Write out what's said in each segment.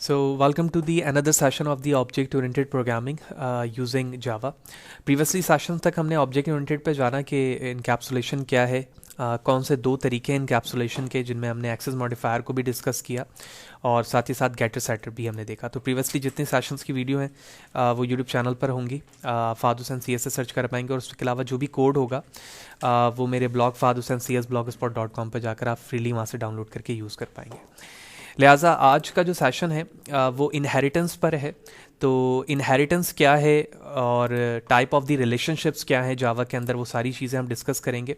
So welcome to the another session of the object oriented programming using Java. Previously sessions तक हमने object oriented पे जाना कि encapsulation क्या है, कौन से दो तरीके हैं encapsulation के जिनमें हमने access modifier को भी डिस्कस किया और साथ ही साथ getter setter भी हमने देखा. तो प्रीवियसली जितनी सेशंस की वीडियो हैं वो यूट्यूब चैनल पर होंगी. फ़ाद हुसैन CS से सर्च कर पाएंगे और उसके अलावा जो भी कोड होगा वो मेरे ब्लॉग fahadhusaincs.blogspot.com पर जाकर आप फ्रीली वहाँ से डाउनलोड करके यूज़ कर पाएंगे. लिहाजा आज का जो सेशन है वो इनहेरिटेंस पर है. तो इनहेरिटेंस क्या है और टाइप ऑफ द रिलेशनशिप्स क्या है जावा के अंदर, वो सारी चीज़ें हम डिस्कस करेंगे.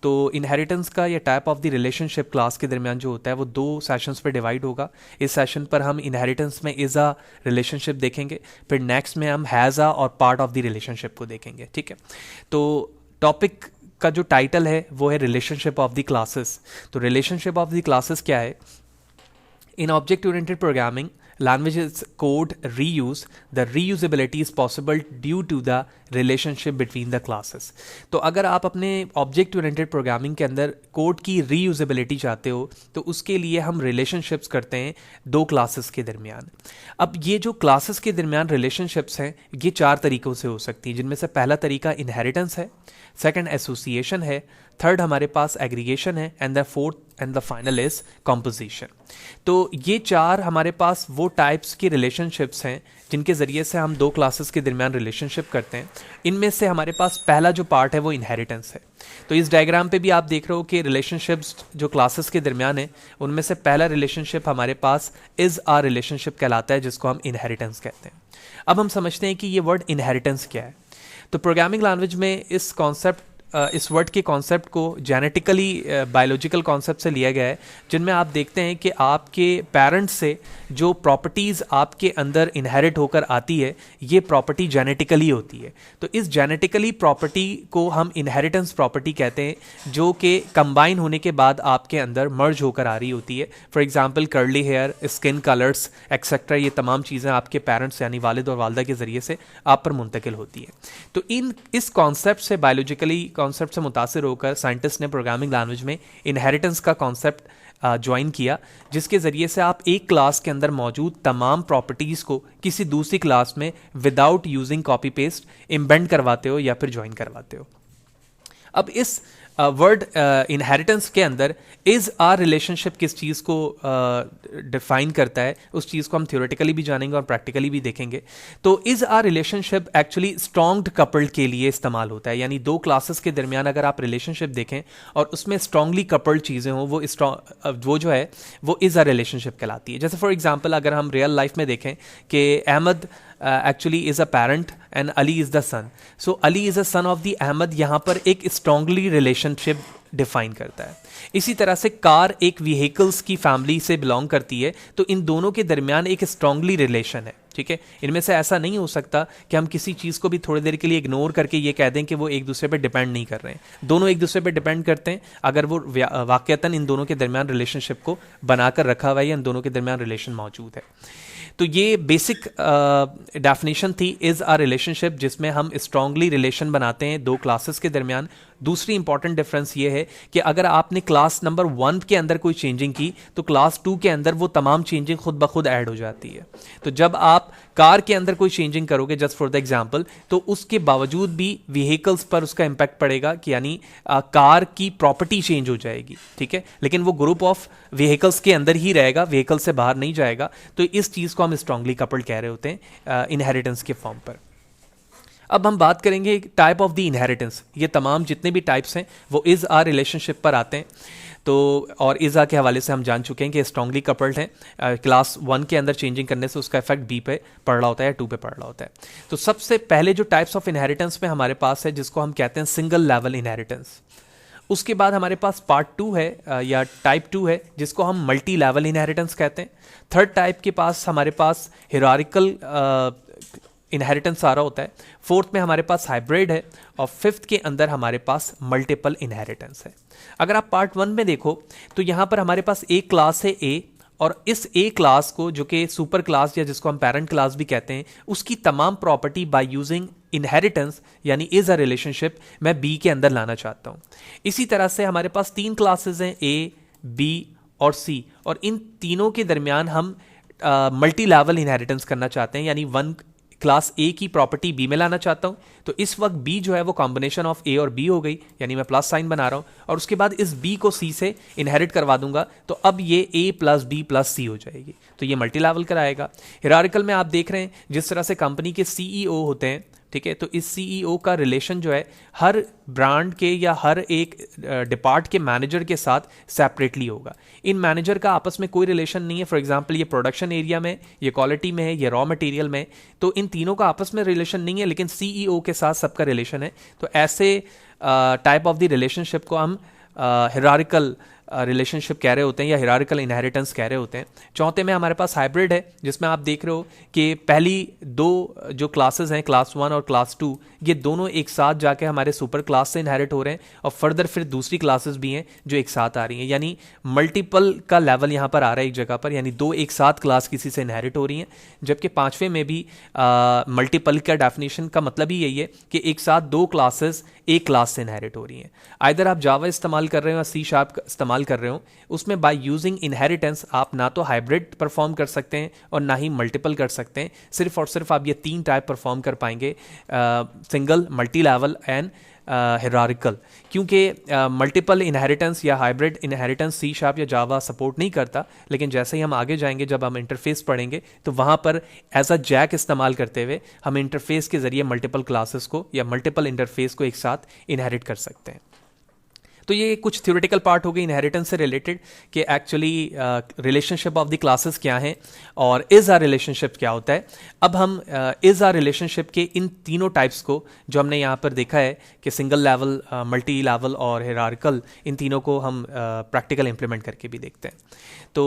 तो इनहेरिटेंस का या type of the relationship class के दरमियान जो होता है वो दो सेशंस पे डिवाइड होगा. इस सेशन पर हम इनहेरिटेंस में इज़ आ रिलेशनशिप देखेंगे, फिर नेक्स्ट में हम हैज़ आ और पार्ट ऑफ द रिलेशनशिप को देखेंगे. ठीक है, तो टॉपिक का जो टाइटल है वो है रिलेशनशिप ऑफ द क्लासेस. तो रिलेशनशिप ऑफ द क्लासेस क्या है? In object-oriented programming, languages code reuse. The reusability is possible due to the relationship between the classes. तो अगर आप अपने object-oriented programming के अंदर कोड की reusability चाहते हो तो उसके लिए हम relationships करते हैं दो classes के दरमियान. अब ये जो classes के दरमियान relationships हैं ये चार तरीक़ों से हो सकती हैं, जिनमें से पहला तरीका inheritance है, सेकंड एसोसिएशन है, थर्ड हमारे पास एग्रीगेशन है and the fourth and the final is composition. तो ये चार हमारे पास वो टाइप्स की रिलेशनशिप्स हैं जिनके ज़रिए से हम दो क्लासेस के दरमियान रिलेशनशिप करते हैं. इनमें से हमारे पास पहला जो पार्ट है वो इनहेरिटेंस है. तो इस डायग्राम पे भी आप देख रहे हो कि रिलेशनशिप्स जो क्लासेस के दरमियान है उनमें से पहला रिलेशनशिप हमारे पास इज़ आ रिलेशनशिप कहलाता है, जिसको हम इनहेरिटेंस कहते हैं. अब हम समझते हैं कि ये वर्ड इनहेरिटेंस क्या है. तो प्रोग्रामिंग लैंग्वेज में इस वर्ड के कॉन्सेप्ट को जेनेटिकली बायोलॉजिकल कॉन्सेप्ट से लिया गया है, जिनमें आप देखते हैं कि आपके पेरेंट्स से जो प्रॉपर्टीज़ आपके अंदर इनहेरिट होकर आती है ये प्रॉपर्टी जेनेटिकली होती है. तो इस जेनेटिकली प्रॉपर्टी को हम इनहेरिटेंस प्रॉपर्टी कहते हैं, जो कि कंबाइन होने के बाद आपके अंदर मर्ज होकर आ रही होती है. For example curly hair, skin colours etcetera, ये तमाम चीज़ें आपके पेरेंट्स यानी वालिद और वालदा के ज़रिए से आप पर मुंतकिल होती है. तो इस कॉन्सेप्ट से बायोलॉजिकली कॉन्सेप्ट से मुतासिर होकर साइंटिस्ट ने प्रोग्रामिंग लैंग्वेज में इनहेरिटेंस का कॉन्सेप्ट ज्वाइन किया, जिसके ज़रिए से आप एक क्लास के अंदर मौजूद तमाम प्रॉपर्टीज़ को किसी दूसरी क्लास में विदाउट यूजिंग कॉपी पेस्ट इम्बेंड करवाते हो या फिर ज्वाइन करवाते हो. अब इस वर्ड इनहेरिटेंस के अंदर इज़ आ रिलेशनशिप किस चीज़ को डिफाइन करता है, उस चीज़ को हम थ्योरेटिकली भी जानेंगे और प्रैक्टिकली भी देखेंगे. तो is a relationship actually strongly coupled के लिए इस्तेमाल होता है, यानी दो क्लासेस के दरमियान अगर आप रिलेशनशिप देखें और उसमें स्ट्रॉन्गली कपल्ड चीज़ें हों वो जो है वो इज़ आ रिलेशनशिप कहलाती है. जैसे फॉर एग्जाम्पल अगर हम रियल लाइफ में देखें कि Ahmad actually is a parent and Ali is the son. So Ali is a son of the Ahmed, यहाँ पर एक स्ट्रॉन्गली रिलेशनशिप डिफाइन करता है. इसी तरह से कार एक व्हीकल्स की फैमिली से बिलोंग करती है, तो इन दोनों के दरमियान एक स्ट्रॉन्गली रिलेशन है. ठीक है, इनमें से ऐसा नहीं हो सकता कि हम किसी चीज़ को भी थोड़ी देर के लिए इग्नोर करके ये कह दें कि वो एक दूसरे पर डिपेंड नहीं कर रहे हैं. दोनों एक दूसरे पर डिपेंड करते हैं अगर वो वाकयातन इन दोनों के दरमियान रिलेशनशिप को बनाकर रखा हुआ है या इन दोनों के दरमियान रिलेशन मौजूद है. तो ये बेसिक डेफिनेशन थी इज़ आ रिलेशनशिप, जिसमें हम स्ट्रॉन्गली रिलेशन बनाते हैं दो क्लासेस के दरमियान. दूसरी इंपॉर्टेंट डिफरेंस ये है कि अगर आपने क्लास नंबर 1 के अंदर कोई चेंजिंग की तो क्लास 2 के अंदर वो तमाम चेंजिंग खुद ब खुद ऐड हो जाती है. तो जब आप कार के अंदर कोई चेंजिंग करोगे जस्ट फॉर द एग्जांपल, तो उसके बावजूद भी व्हीकल्स पर उसका इंपैक्ट पड़ेगा कि यानी कार की प्रॉपर्टी चेंज हो जाएगी. ठीक है, लेकिन वो ग्रुप ऑफ व्हीकल्स के अंदर ही रहेगा, व्हीकल से बाहर नहीं जाएगा. तो इस चीज़ को हम स्ट्रांगली कपल्ड कह रहे होते हैं इनहेरिटेंस के फॉर्म पर. अब हम बात करेंगे टाइप ऑफ द इनहेरिटेंस. ये तमाम जितने भी टाइप्स हैं वो इज़ आ रिलेशनशिप पर आते हैं. तो और इज़ आ के हवाले से हम जान चुके हैं कि स्ट्रांगली कपल्ड हैं. क्लास 1 के अंदर चेंजिंग करने से उसका इफेक्ट बी पे पड़ रहा होता है या 2 पे पड़ रहा होता है. तो सबसे पहले जो टाइप्स ऑफ इनहेरिटेंस में हमारे पास है जिसको हम कहते हैं सिंगल लेवल इनहेरिटेंस. उसके बाद हमारे पास पार्ट 2 है या टाइप 2 है जिसको हम मल्टी लेवल इनहेरिटेंस कहते हैं. थर्ड टाइप के पास हमारे पास हिरारिकल इनहेरिटेंस आ रहा होता है. फोर्थ में हमारे पास हाइब्रिड है और फिफ्थ के अंदर हमारे पास मल्टीपल इनहेरिटेंस है. अगर आप पार्ट 1 में देखो तो यहाँ पर हमारे पास एक क्लास है ए, और इस ए क्लास को जो कि सुपर क्लास या जिसको हम पेरेंट क्लास भी कहते हैं, उसकी तमाम प्रॉपर्टी बाय यूजिंग इनहेरिटेंस यानी इज अ रिलेशनशिप मैं बी के अंदर लाना चाहता हूँ. इसी तरह से हमारे पास 3 क्लासेस हैं, ए, बी और सी, और इन तीनों के दरमियान हम मल्टी लेवल इनहेरिटेंस करना चाहते हैं, यानी वन क्लास ए की प्रॉपर्टी बी में लाना चाहता हूं, तो इस वक्त बी जो है वो कॉम्बिनेशन ऑफ ए और बी हो गई, यानी मैं प्लस साइन बना रहा हूं, और उसके बाद इस बी को सी से इनहेरिट करवा दूंगा, तो अब ये ए प्लस बी प्लस सी हो जाएगी, तो ये मल्टी लेवल कराएगा। हिरारिकल में आप देख रहे हैं जिस तरह से कंपनी के सीईओ होते हैं, ठीक है, तो इस सीईओ का रिलेशन जो है हर ब्रांड के या हर एक डिपार्ट के मैनेजर के साथ सेपरेटली होगा। इन मैनेजर का आपस में कोई रिलेशन नहीं है। फॉर एग्जांपल ये प्रोडक्शन एरिया में, ये क्वालिटी में है, ये रॉ मटेरियल में, तो इन तीनों का आपस में रिलेशन नहीं है, लेकिन सीईओ के साथ सबका रिलेशन है। तो ऐसे टाइप ऑफ द रिलेशनशिप को हम हिरारिकल रिलेशनशिप कह रहे होते हैं या हिरारिकल इनहेरिटेंस कह रहे होते हैं। चौथे में हमारे पास हाइब्रिड है, जिसमें आप देख रहे हो कि पहली दो जो क्लासेस हैं, क्लास 1 और क्लास 2, ये दोनों एक साथ जाके हमारे सुपर क्लास से इनहेरिट हो रहे हैं, और फर्दर फिर दूसरी क्लासेस भी हैं जो एक साथ आ रही हैं, यानी मल्टीपल का लेवल यहाँ पर आ रहा है एक जगह पर, यानी दो एक साथ क्लास किसी से इनहेरिट हो रही हैं। जबकि पांचवें में भी मल्टीपल का डेफिनेशन का मतलब ही यही है कि एक साथ दो क्लासेस एक क्लास से इनहेरिट हो रही हैं। आइदर आप जावा इस्तेमाल कर रहे हो या सी शार्प इस्तेमाल कर रहे हो, उसमें बाय यूजिंग इनहेरिटेंस आप ना तो हाइब्रिड परफॉर्म कर सकते हैं और ना ही मल्टीपल कर सकते हैं। सिर्फ और सिर्फ आप ये तीन टाइप परफॉर्म कर पाएंगे, single, multi level and hierarchical, क्योंकि मल्टीपल इनहेरिटेंस या हाइब्रिड इनहेरिटेंस सी शार्प या जावा सपोर्ट नहीं करता। लेकिन जैसे ही हम आगे जाएंगे, जब हम इंटरफेस पढ़ेंगे, तो वहाँ पर एज अ जैक इस्तेमाल करते हुए हम इंटरफेस के जरिए मल्टीपल क्लासेस को या मल्टीपल इंटरफेस को एक साथ इनहेरिट कर सकते हैं। तो ये कुछ थ्योरेटिकल पार्ट हो गई इनहेरिटेंस से रिलेटेड कि actually relationship of the classes क्या हैं और इज आर रिलेशनशिप क्या होता है। अब हम इज आर रिलेशनशिप के इन तीनों टाइप्स को जो हमने यहाँ पर देखा है कि सिंगल लेवल, मल्टी लेवल और हिरार्किकल, इन तीनों को हम प्रैक्टिकल इंप्लीमेंट करके भी देखते हैं। तो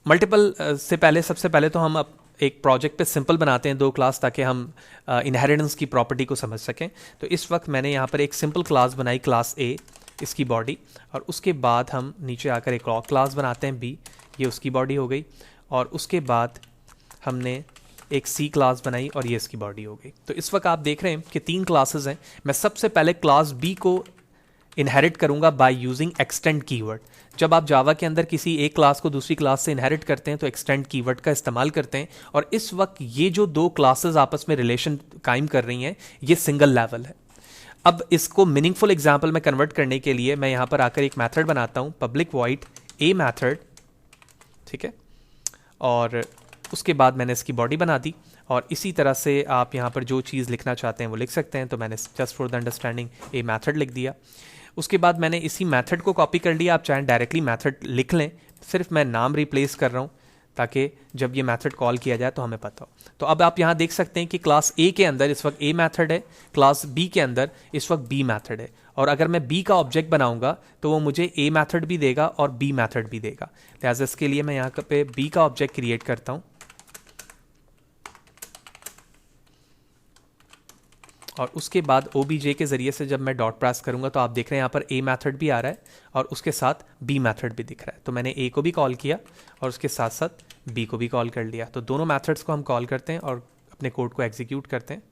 मल्टीपल से पहले, सबसे पहले तो हम एक प्रोजेक्ट पे सिंपल बनाते हैं दो क्लास, ताकि हम इनहेरिटेंस की प्रॉपर्टी को समझ सकें। तो इस वक्त मैंने यहाँ पर एक सिंपल क्लास बनाई, क्लास ए, इसकी बॉडी, और उसके बाद हम नीचे आकर एक और क्लास बनाते हैं बी, ये उसकी बॉडी हो गई, और उसके बाद हमने एक सी क्लास बनाई और ये इसकी बॉडी हो गई। तो इस वक्त आप देख रहे हैं कि तीन क्लासेस हैं। मैं सबसे पहले क्लास बी को इनहेरिट करूंगा बाय यूजिंग एक्सटेंड कीवर्ड। जब आप जावा के अंदर किसी एक क्लास को दूसरी क्लास से इनहेरिट करते हैं तो एक्सटेंड कीवर्ड का इस्तेमाल करते हैं, और इस वक्त ये जो दो क्लासेस आपस में रिलेशन कायम कर रही हैं, ये सिंगल लेवल है। अब इसको मीनिंगफुल एग्जाम्पल में कन्वर्ट करने के लिए मैं यहां पर आकर एक मेथड बनाता हूं, पब्लिक वॉइड ए मेथड, ठीक है, और उसके बाद मैंने इसकी बॉडी बना दी, और इसी तरह से आप यहां पर जो चीज़ लिखना चाहते हैं वो लिख सकते हैं। तो मैंने just for the understanding a method लिख दिया। उसके बाद मैंने इसी मेथड को कॉपी कर लिया। आप चाहे डायरेक्टली मेथड लिख लें, सिर्फ मैं नाम रिप्लेस कर रहा हूं ताकि जब ये मेथड कॉल किया जाए तो हमें पता हो। तो अब आप यहाँ देख सकते हैं कि क्लास ए के अंदर इस वक्त ए मेथड है, क्लास बी के अंदर इस वक्त बी मेथड है, और अगर मैं बी का ऑब्जेक्ट बनाऊंगा तो वो मुझे ए मेथड भी देगा और बी मेथड भी देगा। लिहाजा इसके लिए मैं यहाँ पे बी का ऑब्जेक्ट क्रिएट करता हूँ, और उसके बाद OBJ के जरिए से जब मैं डॉट प्रेस करूंगा तो आप देख रहे हैं यहाँ पर ए मेथड भी आ रहा है और उसके साथ बी मेथड भी दिख रहा है। तो मैंने ए को भी कॉल किया और उसके साथ साथ बी को भी कॉल कर लिया। तो दोनों मेथड्स को हम कॉल करते हैं और अपने कोड को एग्जीक्यूट करते हैं।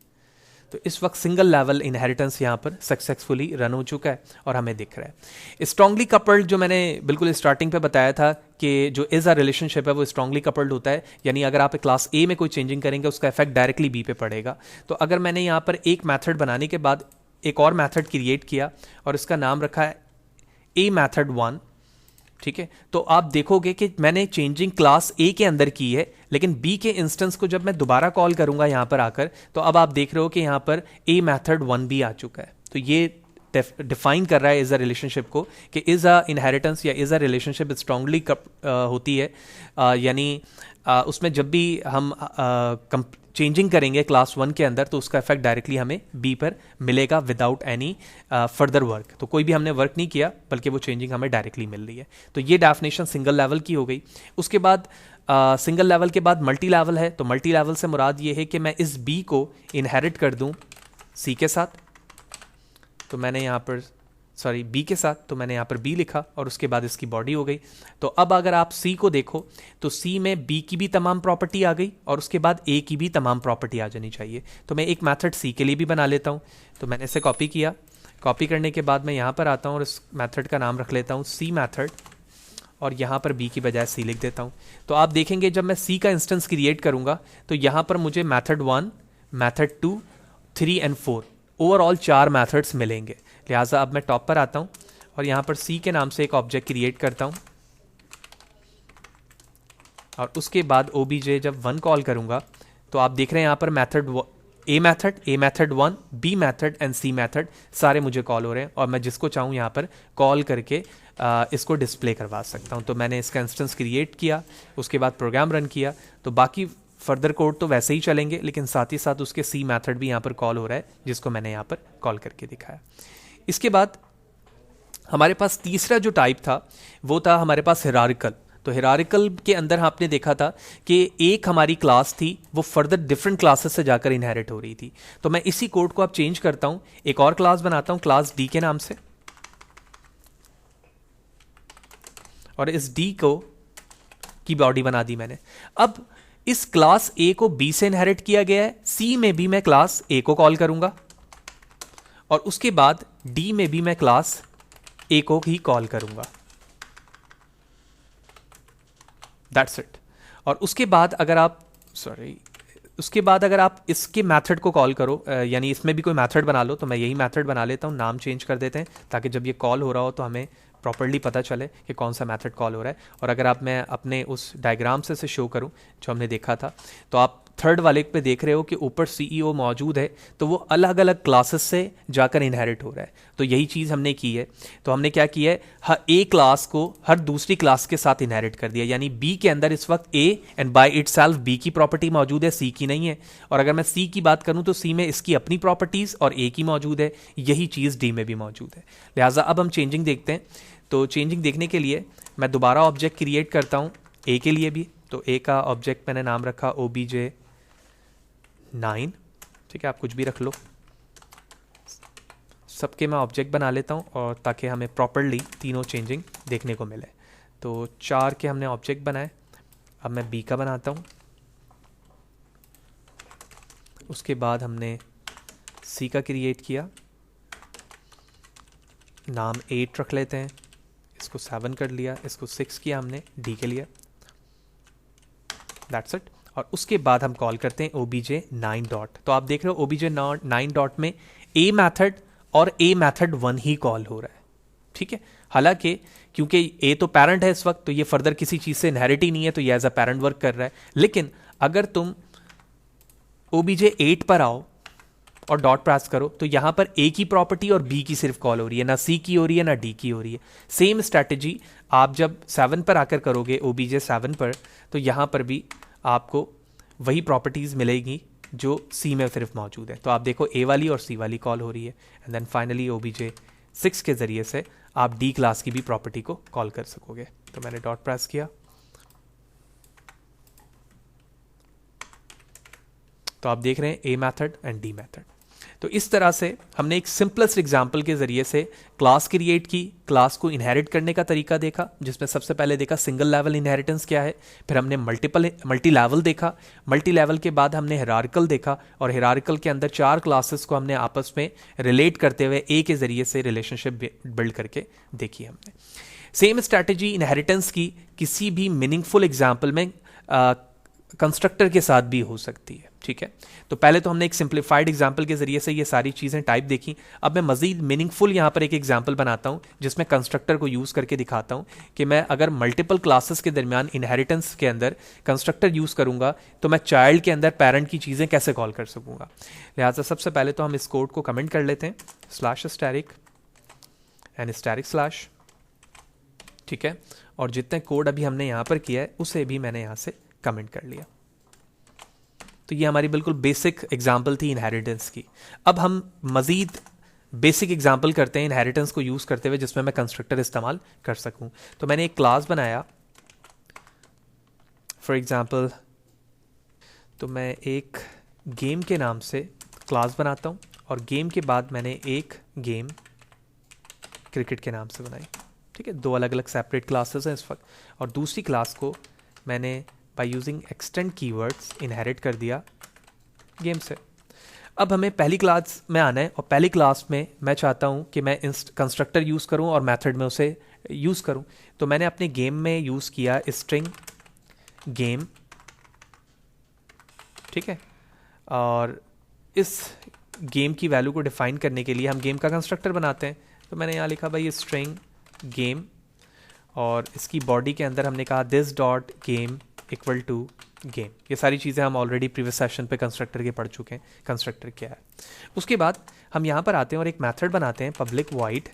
तो इस वक्त सिंगल लेवल इनहेरिटेंस यहाँ पर सक्सेसफुली रन हो चुका है और हमें दिख रहा है। स्ट्रांगली कपल्ड जो मैंने बिल्कुल स्टार्टिंग पे बताया था कि जो इज अ रिलेशनशिप है वो स्ट्रांगली कपल्ड होता है, यानी अगर आप क्लास ए में कोई चेंजिंग करेंगे उसका इफेक्ट डायरेक्टली बी पे पड़ेगा। तो अगर मैंने यहाँ पर एक मेथड बनाने के बाद एक और मेथड क्रिएट किया और इसका नाम रखा है ए मेथड 1, ठीक है, तो आप देखोगे कि मैंने चेंजिंग क्लास ए के अंदर की है, लेकिन बी के इंस्टेंस को जब मैं दोबारा कॉल करूंगा यहां पर आकर, तो अब आप देख रहे हो कि यहां पर ए मेथड 1 भी आ चुका है। तो ये डिफाइन कर रहा है इज अ रिलेशनशिप को कि इज अ इनहेरिटेंस या इज अ रिलेशनशिप स्ट्रांगली होती है, यानी उसमें जब भी हम चेंजिंग करेंगे क्लास 1 के अंदर तो उसका इफेक्ट डायरेक्टली हमें बी पर मिलेगा विदाउट एनी फर्दर वर्क। तो कोई भी हमने वर्क नहीं किया बल्कि वो चेंजिंग हमें डायरेक्टली मिल रही है। तो ये डेफिनेशन सिंगल लेवल की हो गई। उसके बाद सिंगल लेवल के बाद मल्टी लेवल है। तो मल्टी लेवल से मुराद ये है कि मैं इस बी को इनहेरिट कर दूं सी के साथ, तो मैंने यहाँ पर बी के साथ, तो मैंने यहाँ पर बी लिखा और उसके बाद इसकी बॉडी हो गई। तो अब अगर आप सी को देखो तो सी में बी की भी तमाम प्रॉपर्टी आ गई और उसके बाद ए की भी तमाम प्रॉपर्टी आ जानी चाहिए। तो मैं एक मेथड सी के लिए भी बना लेता हूँ। तो मैंने इसे कॉपी किया, कॉपी करने के बाद मैं यहाँ पर आता हूँ और इस मेथड का नाम रख लेता हूँ सी मेथड, और यहाँ पर बी की बजाय सी लिख देता हूँ। तो आप देखेंगे जब मैं सी का इंस्टेंस क्रिएट करूँगा तो यहाँ पर मुझे method 1, method 2, 3 and 4 overall 4 methods मिलेंगे। लिहाजा अब मैं टॉप पर आता हूँ और यहाँ पर सी के नाम से एक ऑब्जेक्ट क्रिएट करता हूँ और उसके बाद obj जब 1 कॉल करूँगा तो आप देख रहे हैं यहाँ पर A method 1, B method and C method सारे मुझे कॉल हो रहे हैं और मैं जिसको चाहूँ यहाँ पर कॉल करके इसको डिस्प्ले करवा सकता हूँ। तो मैंने इसका इंस्टेंस क्रिएट किया, उसके बाद प्रोग्राम रन किया, तो बाकी फर्दर कोड तो वैसे ही चलेंगे लेकिन साथ ही साथ उसके सी मेथड भी यहाँ पर कॉल हो रहा है जिसको मैंने यहाँ पर कॉल करके दिखाया। इसके बाद हमारे पास तीसरा जो टाइप था वो था हमारे पास हिरारिकल। तो हिरारिकल के अंदर आपने देखा था कि एक हमारी क्लास थी वो फर्दर डिफरेंट क्लासेस से जाकर इनहेरिट हो रही थी। तो मैं इसी कोड को अब चेंज करता हूं, एक और क्लास बनाता हूं क्लास डी के नाम से और इस डी को की बॉडी बना दी मैंने। अब इस क्लास ए को बी से इनहेरिट किया गया है, सी में भी मैं क्लास ए को कॉल करूंगा और उसके बाद डी में भी मैं क्लास ए को ही कॉल करूंगा। That's it. और उसके बाद अगर आप इसके मेथड को कॉल करो, यानी इसमें भी कोई मेथड बना लो, तो मैं यही मेथड बना लेता हूँ, नाम चेंज कर देते हैं ताकि जब ये कॉल हो रहा हो तो हमें प्रॉपर्ली पता चले कि कौन सा मेथड कॉल हो रहा है। और अगर आप मैं अपने उस डायग्राम से इसे शो करूं जो हमने देखा था तो आप थर्ड वाले पे देख रहे हो कि ऊपर सीईओ मौजूद है, तो वो अलग अलग क्लासेस से जाकर इनहेरिट हो रहा है। तो यही चीज़ हमने की है। तो हमने क्या किया है, हर ए क्लास को हर दूसरी क्लास के साथ इनहेरिट कर दिया, यानी बी के अंदर इस वक्त A and by itself B की प्रॉपर्टी मौजूद है, सी की नहीं है। और अगर मैं सी की बात करूं तो सी में इसकी अपनी प्रॉपर्टीज़ और ए की मौजूद है, यही चीज़ डी में भी मौजूद है। लिहाजा अब हम चेंजिंग देखते हैं। तो चेंजिंग देखने के लिए मैं दोबारा ऑब्जेक्ट क्रिएट करता हूं ए के लिए भी। तो ए का ऑब्जेक्ट मैंने नाम रखा obj9, ठीक है, आप कुछ भी रख लो, सबके मैं ऑब्जेक्ट बना लेता हूं और ताकि हमें प्रॉपरली तीनों चेंजिंग देखने को मिले। तो 4 के हमने ऑब्जेक्ट बनाए। अब मैं बी का बनाता हूं, उसके बाद हमने सी का क्रिएट किया, नाम 8 रख लेते हैं, इसको 7 कर लिया, इसको 6 किया हमने डी के लिए। That's it. और उसके बाद हम कॉल करते हैं obj9 डॉट। तो आप देख रहे हो obj9 डॉट में ए मेथड और ए मेथड 1 ही कॉल हो रहा है, ठीक है। हालांकि क्योंकि ए तो पैरेंट है इस वक्त, तो ये फर्दर किसी चीज से इनहेरिट ही नहीं है, तो ये एज अ पैरेंट वर्क कर रहा है। लेकिन अगर तुम obj8 पर आओ और डॉट प्रेस करो तो यहां पर ए की प्रॉपर्टी और बी की सिर्फ कॉल हो रही है, ना सी की हो रही है ना डी की हो रही है। सेम स्ट्रैटेजी आप जब 7 पर आकर करोगे obj7 पर, तो यहां पर भी आपको वही प्रॉपर्टीज मिलेगी जो सी में सिर्फ मौजूद है। तो आप देखो ए वाली और सी वाली कॉल हो रही है। एंड देन फाइनली obj6 के जरिए से आप डी क्लास की भी प्रॉपर्टी को कॉल कर सकोगे। तो मैंने डॉट प्रेस किया, तो आप देख रहे हैं a method and D method. तो इस तरह से हमने एक सिंपलेस्ट एग्जांपल के जरिए से क्लास क्रिएट की, क्लास को इनहेरिट करने का तरीका देखा, जिसमें सबसे पहले देखा सिंगल लेवल इनहेरिटेंस क्या है, फिर हमने मल्टी लेवल देखा, मल्टी लेवल के बाद हमने हिरार्किकल देखा, और हिरार्किकल के अंदर 4 क्लासेस को हमने आपस में रिलेट करते हुए ए के जरिए से रिलेशनशिप बिल्ड करके देखी हमने। सेम स्ट्रैटेजी इनहेरिटेंस की किसी भी मीनिंगफुल एग्जाम्पल में कंस्ट्रक्टर के साथ भी हो सकती है, ठीक है। तो पहले तो हमने एक सिंप्लीफाइड एग्जांपल के जरिए से ये सारी चीज़ें टाइप देखी। अब मैं मजीद मीनिंगफुल यहाँ पर एक एग्जांपल बनाता हूँ जिसमें कंस्ट्रक्टर को यूज़ करके दिखाता हूँ कि मैं अगर मल्टीपल क्लासेस के दरमियान इनहेरिटेंस के अंदर कंस्ट्रक्टर यूज़ करूँगा तो मैं चाइल्ड के अंदर पेरेंट की चीज़ें कैसे कॉल कर सकूँगा। लिहाजा सबसे पहले तो हम इस कोड को कमेंट कर लेते हैं, /* एंड */, ठीक है। और जितने कोड अभी हमने यहाँ पर किया है उसे भी मैंने यहाँ से कमेंट कर लिया। तो ये हमारी बिल्कुल बेसिक एग्जांपल थी इनहेरिटेंस की। अब हम मजीद बेसिक एग्जांपल करते हैं इनहेरिटेंस को यूज़ करते हुए जिसमें मैं कंस्ट्रक्टर इस्तेमाल कर सकूं। तो मैंने एक क्लास बनाया फॉर एग्जांपल, तो मैं एक गेम के नाम से क्लास बनाता हूं और गेम के बाद मैंने एक गेम क्रिकेट के नाम से बनाई, ठीक है। 2 अलग अलग सेपरेट क्लासेस हैं इस वक्त, और दूसरी क्लास को मैंने by using extend keywords inherit कर दिया गेम से। अब हमें पहली क्लास में आना है और पहली क्लास में मैं चाहता हूँ कि मैं कंस्ट्रक्टर यूज़ करूँ और मेथड में उसे यूज़ करूँ। तो मैंने अपने गेम में यूज़ किया स्ट्रिंग गेम, ठीक है। और इस गेम की वैल्यू को डिफाइन करने के लिए हम गेम का कंस्ट्रक्टर बनाते हैं। तो मैंने यहाँ लिखा भाई स्ट्रिंग गेम, और इसकी बॉडी के अंदर हमने कहा this dot game equal to game. ये सारी चीज़ें हम ऑलरेडी प्रीवियस सेशन पे कंस्ट्रक्टर के पढ़ चुके हैं, कंस्ट्रक्टर क्या है। उसके बाद हम यहाँ पर आते हैं और एक मेथड बनाते हैं पब्लिक वॉइड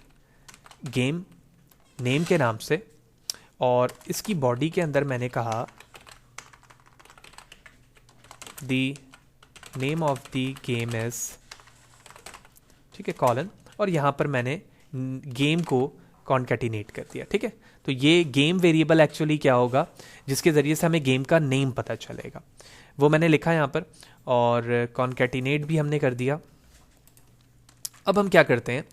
गेम नेम के नाम से, और इसकी बॉडी के अंदर मैंने कहा the name of the game is, ठीक है, कॉलन, और यहाँ पर मैंने गेम को कॉन्कैटिनेट कर दिया, ठीक है। तो ये गेम वेरिएबल एक्चुअली क्या होगा जिसके ज़रिए से हमें गेम का नेम पता चलेगा, वो मैंने लिखा यहाँ पर, और कॉन्कैटिनेट भी हमने कर दिया। अब हम क्या करते हैं,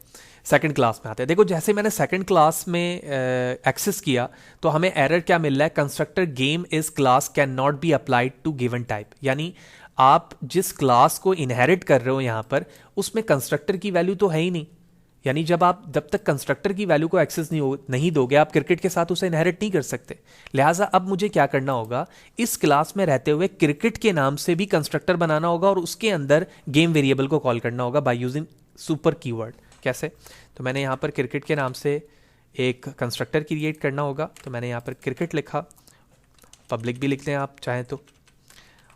सेकंड क्लास में आते हैं। देखो जैसे मैंने सेकंड क्लास में एक्सेस किया तो हमें एरर क्या मिल रहा है, constructor game is class can not be applied to given type. यानी आप जिस क्लास को इनहेरिट कर रहे हो यहाँ पर उसमें कंस्ट्रक्टर की वैल्यू तो है ही नहीं। यानी जब तक कंस्ट्रक्टर की वैल्यू को एक्सेस नहीं दोगे आप क्रिकेट के साथ उसे इनहेरिट नहीं कर सकते। लिहाजा अब मुझे क्या करना होगा, इस क्लास में रहते हुए क्रिकेट के नाम से भी कंस्ट्रक्टर बनाना होगा और उसके अंदर गेम वेरिएबल को कॉल करना होगा बाय यूजिंग सुपर कीवर्ड। कैसे, तो मैंने यहाँ पर क्रिकेट के नाम से एक कंस्ट्रक्टर क्रिएट करना होगा। तो मैंने यहाँ पर क्रिकेट लिखा, पब्लिक भी लिखते हैं आप चाहें तो,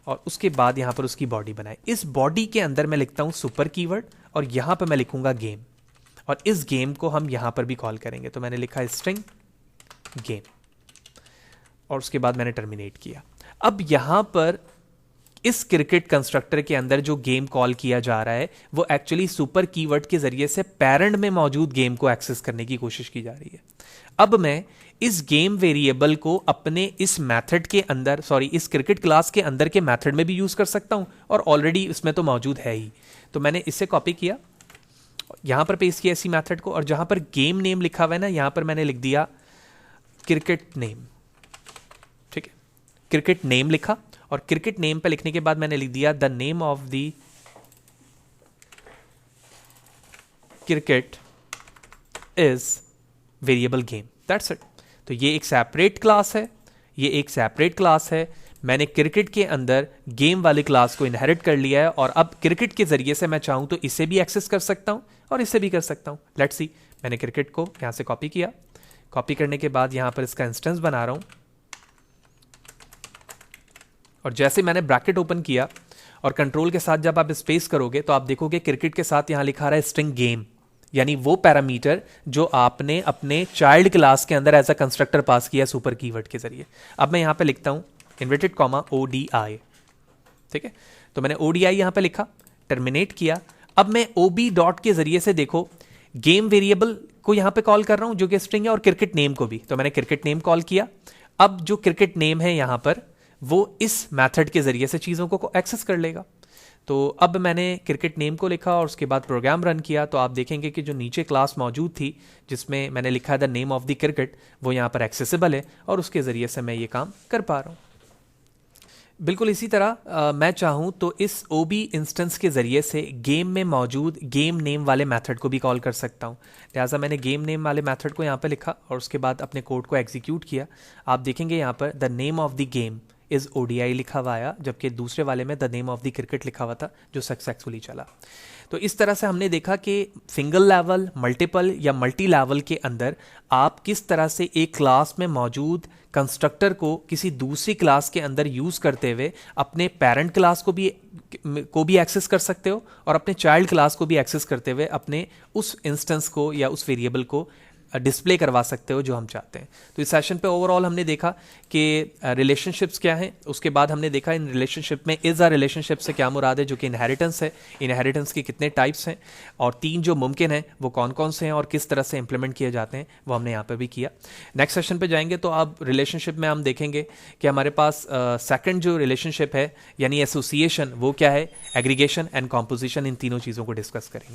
और उसके बाद यहाँ पर उसकी बॉडी बनाए। इस बॉडी के अंदर मैं लिखता हूँ सुपर कीवर्ड और यहाँ पर मैं लिखूंगा गेम, और इस गेम को हम यहाँ पर भी कॉल करेंगे। तो मैंने लिखा स्ट्रिंग गेम और उसके बाद मैंने टर्मिनेट किया। अब यहाँ पर इस क्रिकेट कंस्ट्रक्टर के अंदर जो गेम कॉल किया जा रहा है वो एक्चुअली सुपर कीवर्ड के जरिए से पैरेंट में मौजूद गेम को एक्सेस करने की कोशिश की जा रही है। अब मैं इस गेम वेरिएबल को अपने इस मेथड के अंदर, इस क्रिकेट क्लास के अंदर के मेथड में भी यूज कर सकता हूं और ऑलरेडी इसमें तो मौजूद है ही। तो मैंने इससे कॉपी किया, यहां पर पेस्ट किया इसी मेथड को, और जहां पर गेम नेम लिखा हुआ है ना यहां पर मैंने लिख दिया क्रिकेट नेम, ठीक है, क्रिकेट नेम लिखा, और क्रिकेट नेम पे लिखने के बाद मैंने लिख दिया the name of the cricket is variable game, that's it. तो ये एक सेपरेट क्लास है, ये एक सेपरेट क्लास है। मैंने क्रिकेट के अंदर गेम वाली क्लास को इनहेरिट कर लिया है और अब क्रिकेट के जरिए से मैं चाहूं तो इसे भी एक्सेस कर सकता हूं और इसे भी कर सकता हूं। लेट्स सी, मैंने क्रिकेट को यहां से कॉपी किया, कॉपी करने के बाद यहां पर इसका इंस्टेंस बना रहा हूं, और जैसे मैंने ब्रैकेट ओपन किया और कंट्रोल के साथ जब आप स्पेस करोगे तो आप देखोगे क्रिकेट के साथ यहां लिखा रहा है स्ट्रिंग गेम, यानी वो पैरामीटर जो आपने अपने चाइल्ड क्लास के अंदर एज अ कंस्ट्रक्टर पास किया सुपर कीवर्ड के जरिए। अब मैं यहां पे लिखता हूं इन्वर्टेड कॉमा ODI, ठीक है। तो मैंने ODI यहां पे लिखा, टर्मिनेट किया। अब मैं OB डॉट के जरिए से देखो गेम वेरिएबल को यहां पे कॉल कर रहा हूं जो कि स्ट्रिंग है, और क्रिकेट नेम को भी। तो मैंने क्रिकेट नेम कॉल किया। अब जो क्रिकेट नेम है यहां पर वो इस मेथड के जरिए से चीजों को एक्सेस कर लेगा। तो अब मैंने क्रिकेट नेम को लिखा और उसके बाद प्रोग्राम रन किया, तो आप देखेंगे कि जो नीचे क्लास मौजूद थी जिसमें मैंने लिखा है the name of the cricket, वो यहाँ पर एक्सेसिबल है और उसके ज़रिए से मैं ये काम कर पा रहा हूँ। बिल्कुल इसी तरह मैं चाहूँ तो इस OB इंस्टेंस के ज़रिए से गेम में मौजूद गेम नेम वाले मेथड को भी कॉल कर सकता हूँ। लिहाजा मैंने गेम नेम वाले मेथड को यहाँ पर लिखा और उसके बाद अपने कोड को एग्जीक्यूट किया। आप देखेंगे यहाँ पर the name of the game is ODI लिखा हुआ आया, जबकि दूसरे वाले में the name of the cricket लिखा हुआ था जो सक्सेसफुली चला। तो इस तरह से हमने देखा कि सिंगल लेवल, मल्टीपल या मल्टी लेवल के अंदर आप किस तरह से एक क्लास में मौजूद कंस्ट्रक्टर को किसी दूसरी क्लास के अंदर यूज करते हुए अपने पेरेंट क्लास को भी एक्सेस कर सकते हो और अपने चाइल्ड क्लास को भी एक्सेस करते हुए अपने उस इंस्टेंस को या उस वेरिएबल को डिस्प्ले करवा सकते हो जो हम चाहते हैं। तो इस सेशन पे ओवरऑल हमने देखा कि रिलेशनशिप्स क्या हैं, उसके बाद हमने देखा इन रिलेशनशिप में इज अ रिलेशनशिप से क्या मुराद है, जो कि इनहेरिटेंस है, इनहेरिटेंस के कितने टाइप्स हैं और 3 जो मुमकिन हैं वो कौन कौन से हैं और किस तरह से इंप्लीमेंट किए जाते हैं, वो हमने यहाँ पर भी किया। नेक्स्ट सेशन पे जाएंगे तो अब रिलेशनशिप में हम देखेंगे कि हमारे पास सेकंड जो रिलेशनशिप है यानी एसोसिएशन, वो क्या है, एग्रीगेशन एंड कॉम्पोजिशन, इन तीनों चीज़ों को डिस्कस करेंगे।